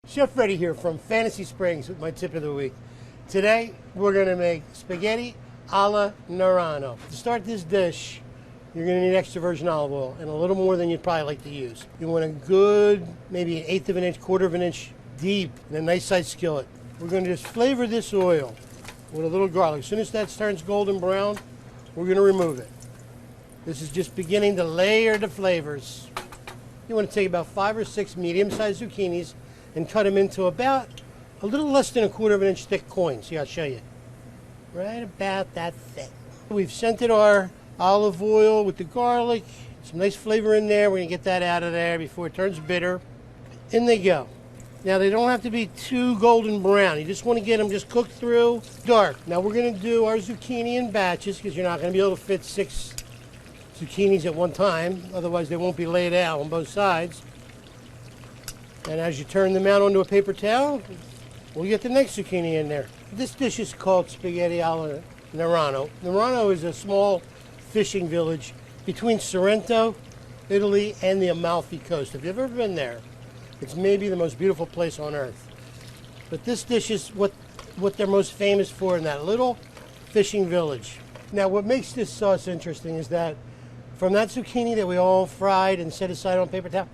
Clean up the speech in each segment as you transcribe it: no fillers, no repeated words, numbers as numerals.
Chef Freddy here from Fantasy Springs with my tip of the week. Today we're going to make spaghetti alla Nerano. To start this dish, you're going to need extra virgin olive oil and a little more than you'd probably like to use. You want a good, maybe an eighth of an inch, quarter of an inch deep in a nice sized skillet. We're going to just flavor this oil with a little garlic. As soon as that turns golden brown, we're going to remove it. This is just beginning to layer the flavors. You want to take about 5 or 6 medium-sized zucchinis and cut them into about a little less than a quarter of an inch thick coins. See, I'll show you. Right about that thick. We've scented our olive oil with the garlic. Some nice flavor in there. We're going to get that out of there before it turns bitter. In they go. Now, they don't have to be too golden brown. You just want to get them just cooked through dark. Now, we're going to do our zucchini in batches because you're not going to be able to fit 6 zucchinis at one time. Otherwise, they won't be laid out on both sides. And as you turn them out onto a paper towel, we'll get the next zucchini in there. This dish is called spaghetti alla Nerano. Nerano is a small fishing village between Sorrento, Italy, and the Amalfi Coast. If you've ever been there, it's maybe the most beautiful place on earth. But this dish is what they're most famous for in that little fishing village. Now, what makes this sauce interesting is that from that zucchini that we all fried and set aside on paper towel,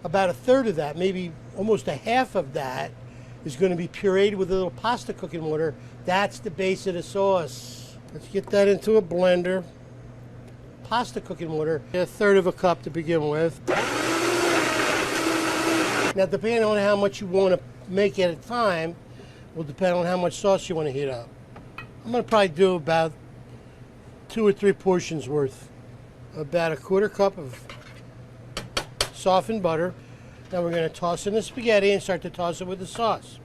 about a third of that, maybe almost a half of that, is going to be pureed with a little pasta cooking water. That's the base of the sauce. Let's get that into a blender. Pasta cooking water, a third of a cup to begin with. Now, depending on how much you want to make at a time, will depend on how much sauce you want to heat up. I'm going to probably do about 2 or 3 portions worth. About a quarter cup of softened butter. Now we're going to toss in the spaghetti and start to toss it with the sauce.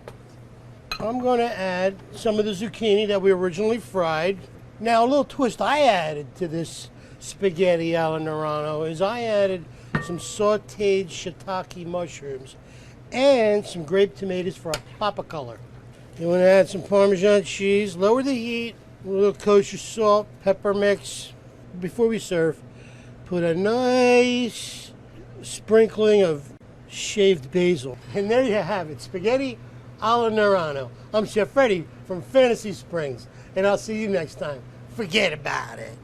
I'm going to add some of the zucchini that we originally fried. Now, a little twist I added to this spaghetti alla Nerano is I added some sauteed shiitake mushrooms and some grape tomatoes for a pop of color. You want to add some Parmesan cheese, lower the heat, a little kosher salt, pepper mix. Before we serve, put a nice sprinkling of shaved basil. And there you have it, spaghetti alla Nerano. I'm Chef Freddy from Fantasy Springs, and I'll see you next time. Forget about it.